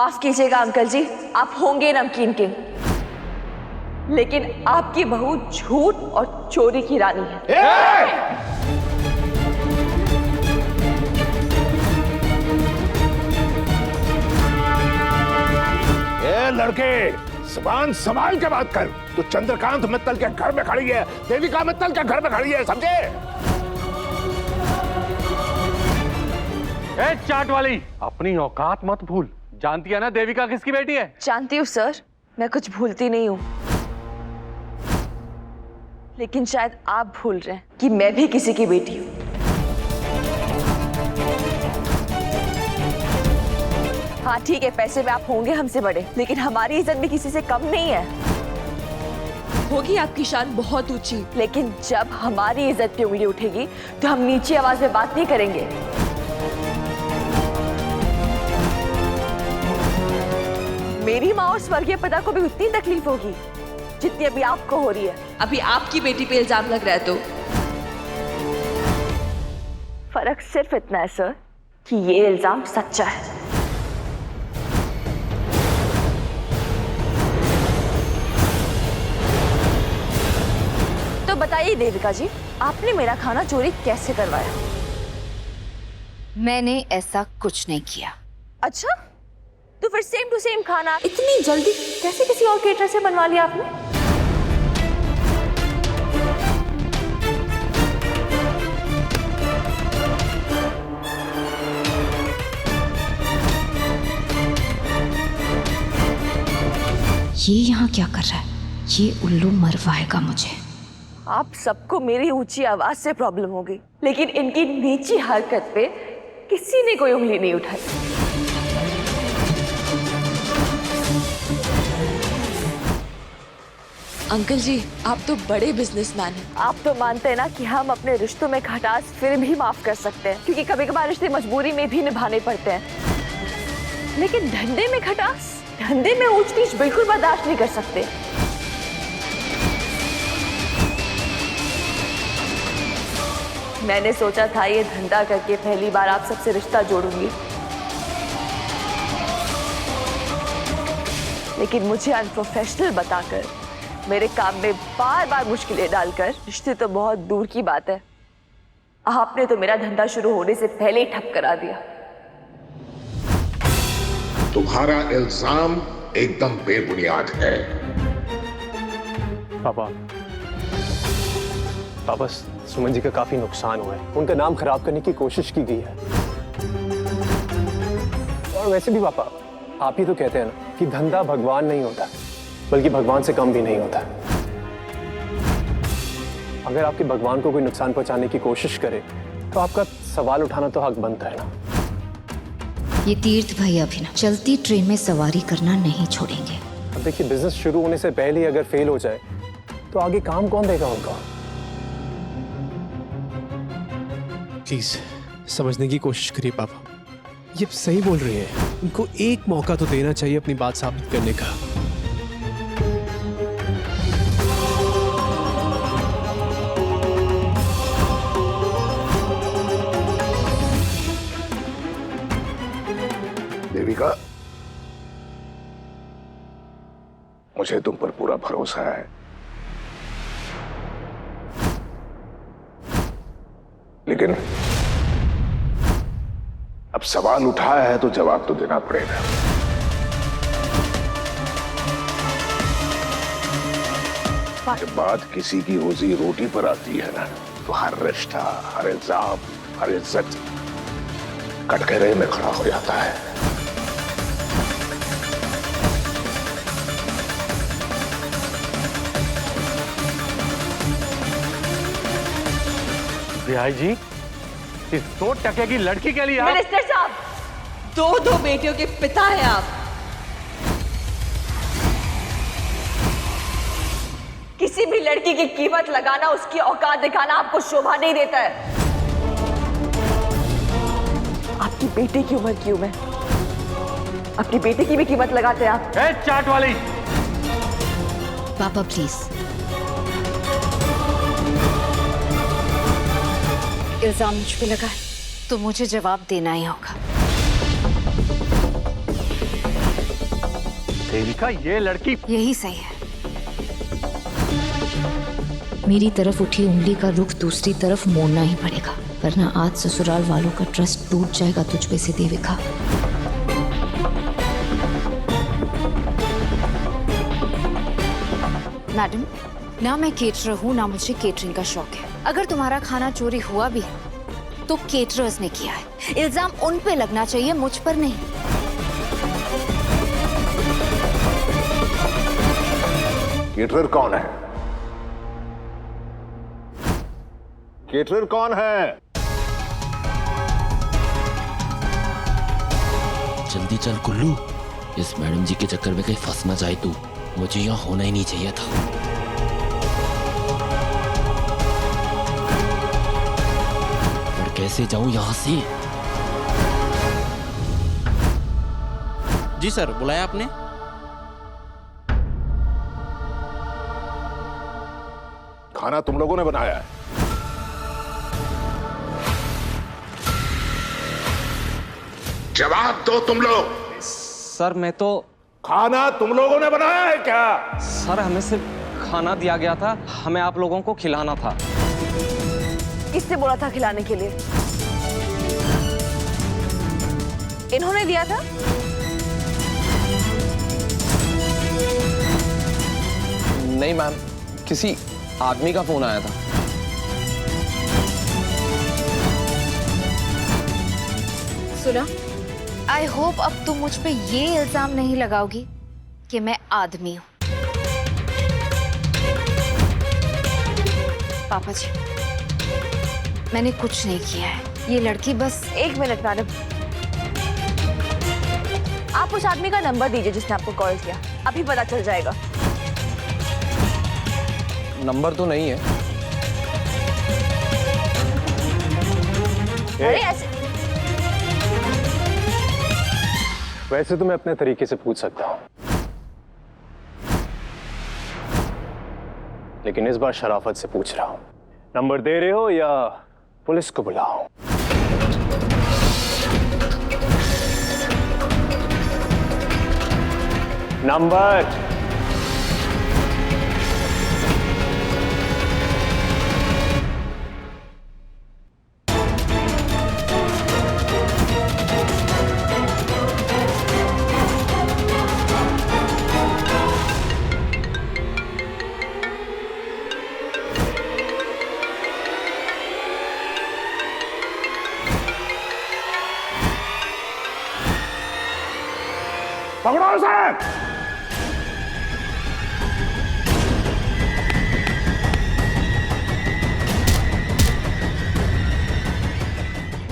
माफ कीजिएगा अंकल जी, आप होंगे नमकीन किंग, लेकिन आपकी बहू झूठ और चोरी की रानी है। ए लड़के, जुबान संभाल के बात कर। तू चंद्रकांत मित्तल के घर में खड़ी है, देविका मित्तल के घर में खड़ी है, समझे? ए चाट वाली, अपनी औकात मत भूल। जानती है ना देविका किसकी बेटी है? जानती हूँ सर, मैं कुछ भूलती नहीं हूँ, लेकिन शायद आप भूल रहे हैं कि मैं भी किसी की बेटी हूँ। हाँ ठीक है, पैसे में आप होंगे हमसे बड़े, लेकिन हमारी इज्जत भी किसी से कम नहीं है। होगी आपकी शान बहुत ऊंची, लेकिन जब हमारी इज्जत पे उंगली उठेगी तो हम नीची आवाज में बात नहीं करेंगे। मेरी माँ और स्वर्गीय पिता को भी उतनी तकलीफ होगी जितनी अभी आपको हो रही है। अभी आपकी बेटी पे इल्जाम लग रहा है तो फर्क सिर्फ इतना है सर कि ये इल्जाम सच्चा है। तो बताइए देविका जी, आपने मेरा खाना चोरी कैसे करवाया? मैंने ऐसा कुछ नहीं किया। अच्छा, तो फिर सेम टू सेम खाना इतनी जल्दी कैसे किसी और केटर से बनवा लिया आपने? ये यहाँ क्या कर रहा है? ये उल्लू मरवाएगा मुझे। आप सबको मेरी ऊंची आवाज से प्रॉब्लम होगी, लेकिन इनकी नीची हरकत पे किसी ने कोई उंगली नहीं उठाई। अंकल जी, आप तो बड़े बिजनेसमैन हैं। आप तो मानते हैं ना कि हम अपने रिश्तों में खटास फिर भी माफ कर सकते हैं, क्योंकि कभी कभार रिश्ते मजबूरी में भी निभाने पड़ते हैं, लेकिन धंधे में खटास, धंधे में ऊंच नीच बिल्कुल बर्दाश्त नहीं कर सकते। मैंने सोचा था ये धंधा करके पहली बार आप सबसे रिश्ता जोड़ूंगी, लेकिन मुझे अनप्रोफेशनल बताकर, मेरे काम में बार बार मुश्किलें डालकर रिश्ते तो बहुत दूर की बात है, आपने तो मेरा धंधा शुरू होने से पहले ही ठप करा दिया। तुम्हारा इल्जाम एकदम बेबुनियाद है। पापा, सुमन जी का काफी नुकसान हुआ है, उनका नाम खराब करने की कोशिश की गई है। और वैसे भी पापा, आप ही तो कहते हैं ना कि धंधा भगवान नहीं होता, बल्कि भगवान से कम भी नहीं होता। अगर आपके भगवान को कोई नुकसान पहुंचाने की कोशिश करे तो आपका सवाल उठाना तो हक बनता है ना। ये तीर्थ भाई अभिनव चलती ट्रेन में सवारी करना नहीं छोड़ेंगे। अब देखिए, बिजनेस शुरू होने से पहले ही अगर फेल हो जाए तो आगे काम कौन देगा उनका? प्लीज समझने की कोशिश करिए पापा, ये सही बोल रही है, उनको एक मौका तो देना चाहिए अपनी बात साबित करने का। देविका, मुझे तुम पर पूरा भरोसा है, लेकिन अब सवाल उठाया है तो जवाब तो देना पड़ेगा। जब बात किसी की रोजी रोटी पर आती है ना, तो हर रिश्ता, हर इल्जाम, हर इज्जत कटघरे में खड़ा हो जाता है। बिहाई जी, इस 2 टके की लड़की के लिए आप... मिनिस्टर साहब, दो बेटियों के पिता हैं आप। किसी भी लड़की की कीमत लगाना, उसकी औकात दिखाना आपको शोभा नहीं देता है। आपकी बेटे की उम्र की हूं मैं, अपनी बेटे की भी कीमत लगाते हैं आप। ए चाट वाली, पापा प्लीज, इल्जाम मुझ पे लगा है तो मुझे जवाब देना ही होगा। देविका, ये लड़की यही सही है। मेरी तरफ उठी उंगली का रुख दूसरी तरफ मोड़ना ही पड़ेगा, वरना आज ससुराल वालों का ट्रस्ट टूट जाएगा तुझ पे से देविका। मैडम, ना मैं केटरर हूँ ना मुझे केटरिंग का शौक है। अगर तुम्हारा खाना चोरी हुआ भी है तो केटरर्स ने किया है। इल्जाम उन पे लगना चाहिए, मुझ पर नहीं। केटरर कौन है? केटरर कौन है? जल्दी चल कुल्लू, इस मैडम जी के चक्कर में कहीं फंस ना जाए तू। मुझे यहाँ होना ही नहीं चाहिए था। पर कैसे जाऊं यहाँ से? जी सर, बुलाया आपने? खाना तुम लोगों ने बनाया है? जवाब दो तुम लोग। सर मैं तो खाना तुम लोगों ने बनाया है क्या? सर हमें सिर्फ खाना दिया गया था, हमें आप लोगों को खिलाना था। किसने बोला था खिलाने के लिए? इन्होंने दिया था? नहीं मैम, किसी आदमी का फोन आया था। सुना, आई होप अब तुम मुझ पे ये इल्जाम नहीं लगाओगी कि मैं आदमी हूं। पापा जी, मैंने कुछ नहीं किया है। ये लड़की बस। एक मिनट मैडम, आप उस आदमी का नंबर दीजिए जिसने आपको कॉल किया, अभी पता चल जाएगा। नंबर तो नहीं है। अरे ऐसे वैसे तो मैं अपने तरीके से पूछ सकता हूं, लेकिन इस बार शराफत से पूछ रहा हूं। नंबर दे रहे हो या पुलिस को बुलाओ? नंबर। पकड़ो उसे।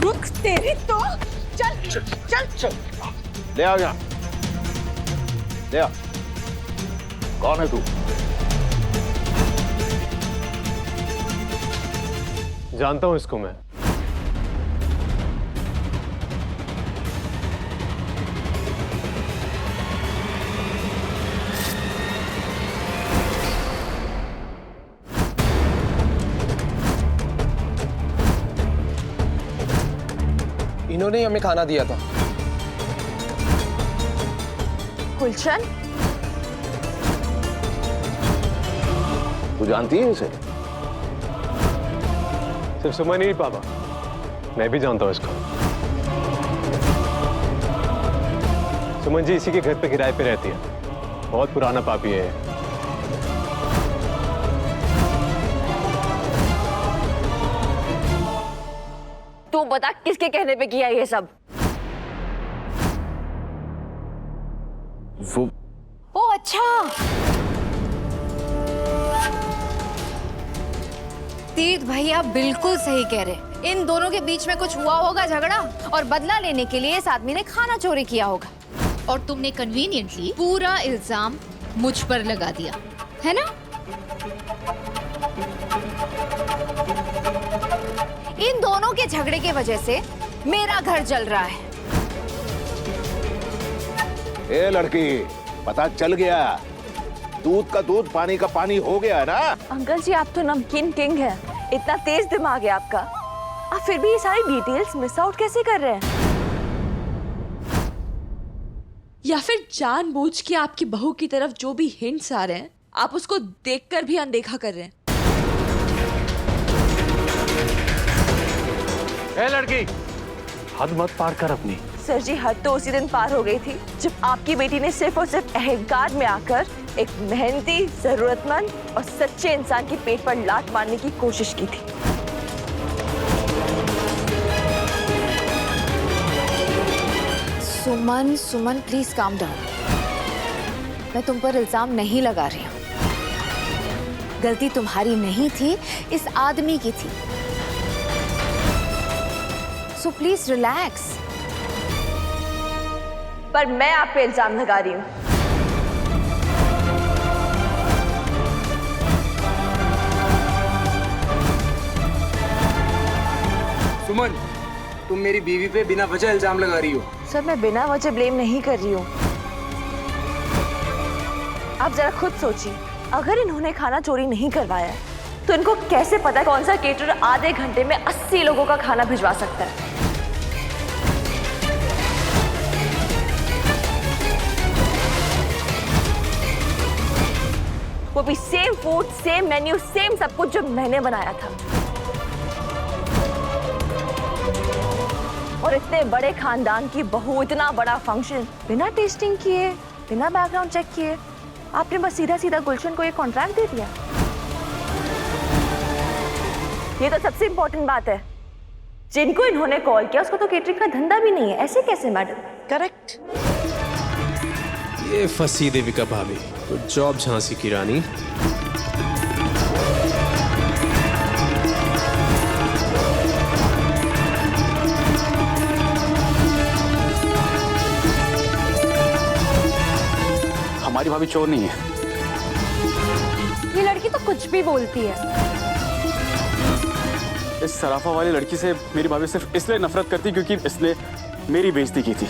रुक तेरी तो। चल चल चल चल। ले आओ यहाँ, ले आओ। कौन है तू? जानता हूं इसको मैं। इन्होंने ही हमें खाना दिया था। गुलशन, तू जानती है इसे? सिर्फ सुमन ही पापा, मैं भी जानता हूं इसको। सुमन जी इसी के घर पे किराए पे रहती है। बहुत पुराना पापी है। तू बता किसके कहने पे किया ये सब? वो ओ अच्छा, तीर्थ भैया बिल्कुल सही कह रहे। इन दोनों के बीच में कुछ हुआ होगा झगड़ा, और बदला लेने के लिए इस आदमी ने खाना चोरी किया होगा। और तुमने कन्वीनियंटली पूरा इल्जाम मुझ पर लगा दिया, है ना? इन दोनों के झगड़े की वजह से मेरा घर जल रहा है। ए लड़की, पता चल गया? दूध का दूध, पानी का पानी हो गया ना? अंकल जी, आप तो नमकीन किंग हैं। इतना तेज दिमाग है आपका, आप फिर भी ये सारी डिटेल्स मिस आउट कैसे कर रहे हैं? या फिर जानबूझ के आपकी बहू की तरफ जो भी हिंट्स आ रहे हैं आप उसको देखकर भी अनदेखा कर रहे हैं? ए लड़की, हद मत पार कर अपनी। सर जी, हद तो उसी दिन पार हो गई थी जब आपकी बेटी ने सिर्फ और सिर्फ अहंकार में आकर एक मेहनती, जरूरतमंद और सच्चे इंसान के पेट पर लात मारने की कोशिश की थी। सुमन, सुमन प्लीज काम डाउन। मैं तुम पर इल्जाम नहीं लगा रही हूँ। गलती तुम्हारी नहीं थी, इस आदमी की थी। So please relax. पर मैं आप पे इल्जाम लगा रही हूँ। सुमन, तुम मेरी बीवी पे बिना वजह इल्जाम लगा रही हो। सर, मैं बिना वजह ब्लेम नहीं कर रही हूँ। आप जरा खुद सोचिए, अगर इन्होंने खाना चोरी नहीं करवाया तो इनको कैसे पता कौन सा केटरर आधे घंटे में 80 लोगों का खाना भिजवा सकता है? वो भी same food, same menu, same सब कुछ जो मैंने बनाया था। और इतने बड़े खानदान की बहू, इतना बड़ा फंक्शन बिना टेस्टिंग किए, बिना बैकग्राउंड चेक किए आपने बस सीधा सीधा गुलशन को ये कॉन्ट्रैक्ट दे दिया। ये तो सबसे इंपॉर्टेंट बात है, जिनको इन्होंने कॉल किया उसको तो केटरिंग का धंधा भी नहीं है। ऐसे कैसे मैडम? करेक्ट। ये फंसी देविका भाभी, तो जॉब झांसी की रानी। हमारी भाभी चोर नहीं है। ये लड़की तो कुछ भी बोलती है। इस सराफा वाली लड़की से मेरी भाभी सिर्फ इसलिए नफरत करती क्योंकि इसने मेरी बेइज्जती की थी।